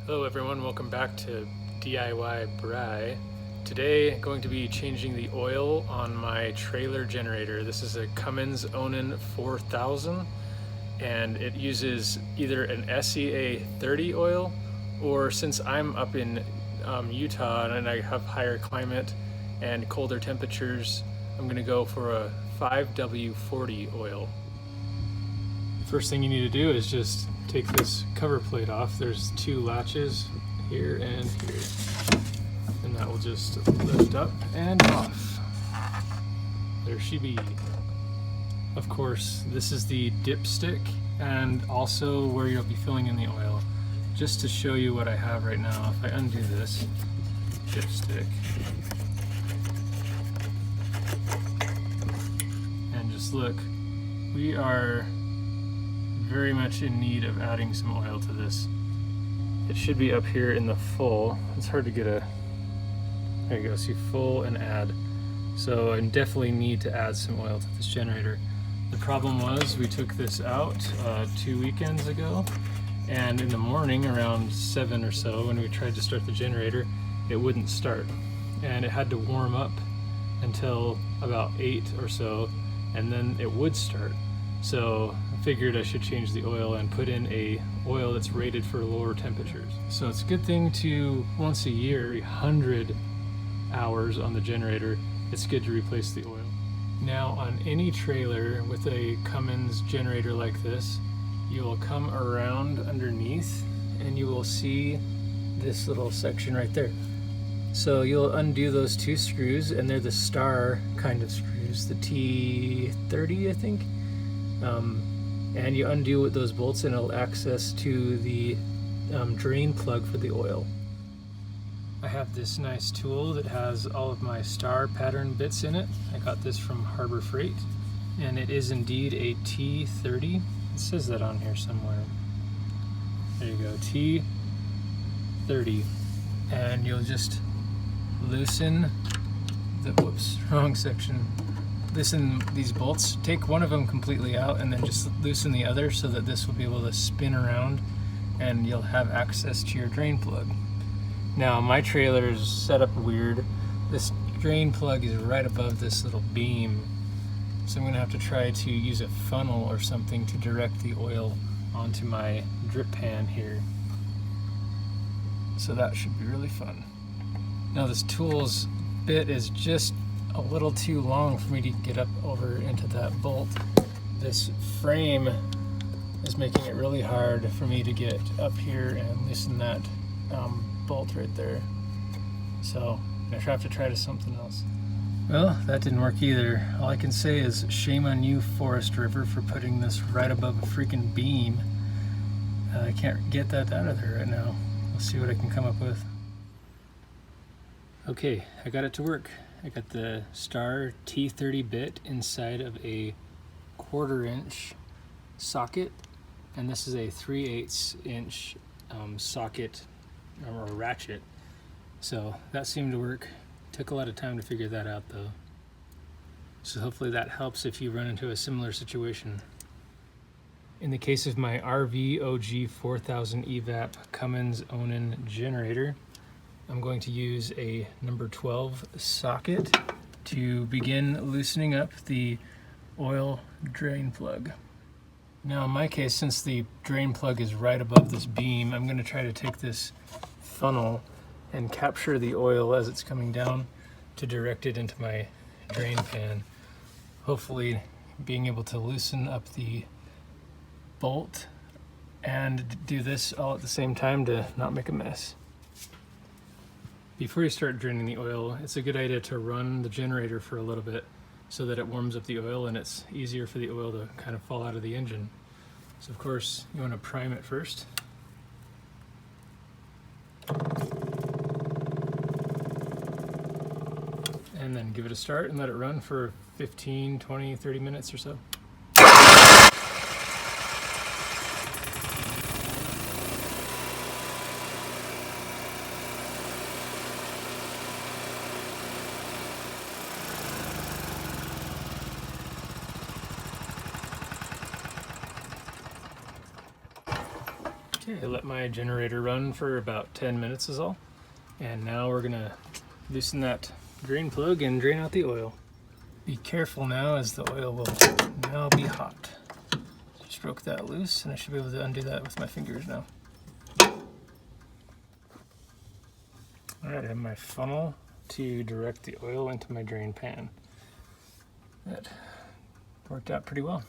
Hello everyone, welcome back to DIY Bry. Today going to be changing the oil on my trailer generator. This is a Cummins Onan 4000 and it uses either an SEA 30 oil, or since I'm up in Utah and I have higher climate and colder temperatures, I'm going to go for a 5W40 oil. First thing you need to do is just take this cover plate off. There's two latches here and here, and that will just lift up and off. There she be. Of course, this is the dipstick and also where you'll be filling in the oil. Just to show you what I have right now, if I undo this dipstick and just look, we are very much in need of adding some oil to this. It should be up here in the full. It's hard to get a, there you go, see full and add. So I definitely need to add some oil to this generator. The problem was we took this out 2 weekends ago, and in the morning around 7 or so when we tried to start the generator, it wouldn't start. And it had to warm up until about 8 or so, and then it would start. So I figured I should change the oil and put in a oil that's rated for lower temperatures. So it's a good thing to, once a year, 100 hours on the generator, it's good to replace the oil. Now on any trailer with a Cummins generator like this, you will come around underneath and you will see this little section right there. So you'll undo those two screws, and they're the star kind of screws, the T30 I think. And you undo those bolts and it'll access to the drain plug for the oil. I have this nice tool that has all of my star pattern bits in it. I got this from Harbor Freight, and it is indeed a T30. It says that on here somewhere. There you go, T30. And you'll just loosen the, whoops, wrong section. Loosen these bolts, take one of them completely out and then just loosen the other so that this will be able to spin around and you'll have access to your drain plug. Now my trailer is set up weird. This drain plug is right above this little beam, so I'm going to have to try to use a funnel or something to direct the oil onto my drip pan here. So that should be really fun. Now this tool's bit is just a little too long for me to get up over into that bolt. This frame is making it really hard for me to get up here and loosen that bolt right there. So I'm gonna have to try to something else. Well, that didn't work either. All I can say is shame on you, Forest River, for putting this right above a freaking beam. I can't get that out of there right now. Let's see what I can come up with. Okay, I got it to work. I got the star T30 bit inside of a 1/4 inch socket, and this is a 3/8 inch socket or ratchet. So that seemed to work. Took a lot of time to figure that out though. So hopefully that helps if you run into a similar situation. In the case of my RV OG 4000 evap Cummins Onan generator, I'm going to use a number 12 socket to begin loosening up the oil drain plug. Now in my case, since the drain plug is right above this beam, I'm going to try to take this funnel and capture the oil as it's coming down to direct it into my drain pan. Hopefully being able to loosen up the bolt and do this all at the same time to not make a mess. Before you start draining the oil, it's a good idea to run the generator for a little bit so that it warms up the oil and it's easier for the oil to kind of fall out of the engine. So of course, you want to prime it first. And then give it a start and let it run for 15, 20, 30 minutes or so. Okay, I let my generator run for about 10 minutes is all. And now we're gonna loosen that drain plug and drain out the oil. Be careful now, as the oil will now be hot. Just broke that loose, and I should be able to undo that with my fingers now. All right, I have my funnel to direct the oil into my drain pan. That worked out pretty well.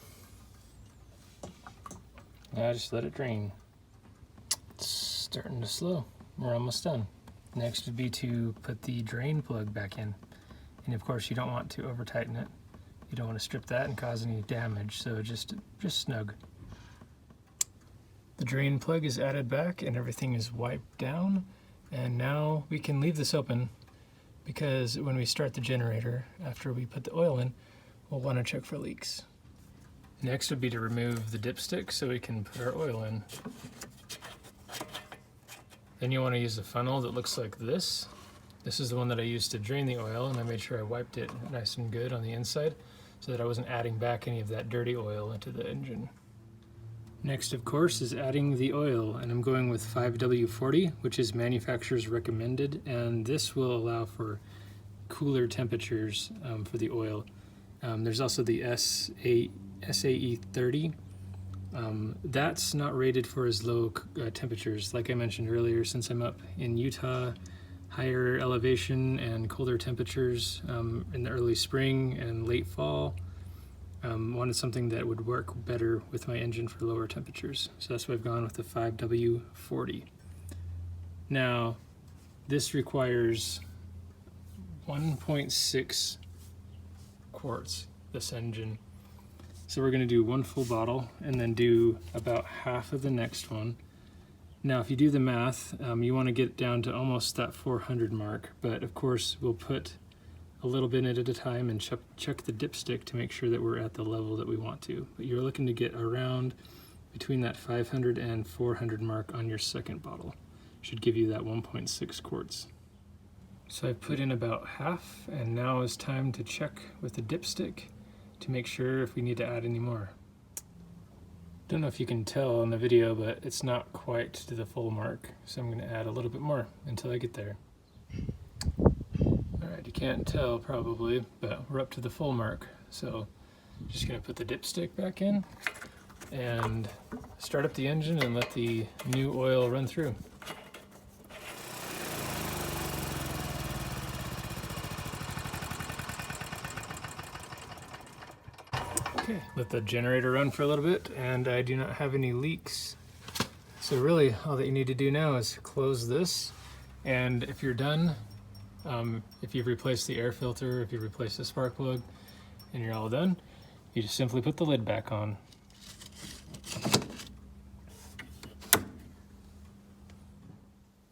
Now I just let it drain. It's starting to slow. We're almost done. Next would be to put the drain plug back in. And of course you don't want to over tighten it. You don't want to strip that and cause any damage, so just snug. The drain plug is added back and everything is wiped down. And now we can leave this open, because when we start the generator, after we put the oil in, we'll want to check for leaks. Next would be to remove the dipstick so we can put our oil in. Then you want to use a funnel that looks like this. This is the one that I used to drain the oil, and I made sure I wiped it nice and good on the inside so that I wasn't adding back any of that dirty oil into the engine. Next, of course, is adding the oil, and I'm going with 5W40, which is manufacturer's recommended, and this will allow for cooler temperatures for the oil. There's also the SAE 30. That's not rated for as low temperatures. Like I mentioned earlier, since I'm up in Utah, higher elevation and colder temperatures in the early spring and late fall, wanted something that would work better with my engine for lower temperatures. So that's why I've gone with the 5W40. Now, this requires 1.6 quarts, this engine. So we're going to do one full bottle and then do about half of the next one. Now if you do the math, you want to get down to almost that 400 mark, but of course we'll put a little bit at a time and check the dipstick to make sure that we're at the level that we want to. But you're looking to get around between that 500 and 400 mark on your second bottle. Should give you that 1.6 quarts. So I put in about half, and now it's time to check with the dipstick to make sure if we need to add any more. Don't know if you can tell on the video, but it's not quite to the full mark, so I'm going to add a little bit more until I get there. Alright, you can't tell probably, but we're up to the full mark, so just going to put the dipstick back in and start up the engine and let the new oil run through. Okay, let the generator run for a little bit, and I do not have any leaks. So really, all that you need to do now is close this, and if you're done, if you've replaced the air filter, if you've replaced the spark plug, and you're all done, you just simply put the lid back on.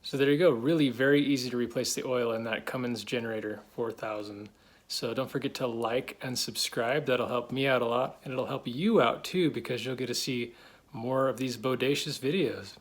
So there you go, really very easy to replace the oil in that Cummins generator 4000. So don't forget to like and subscribe. That'll help me out a lot, and it'll help you out too, because you'll get to see more of these bodacious videos.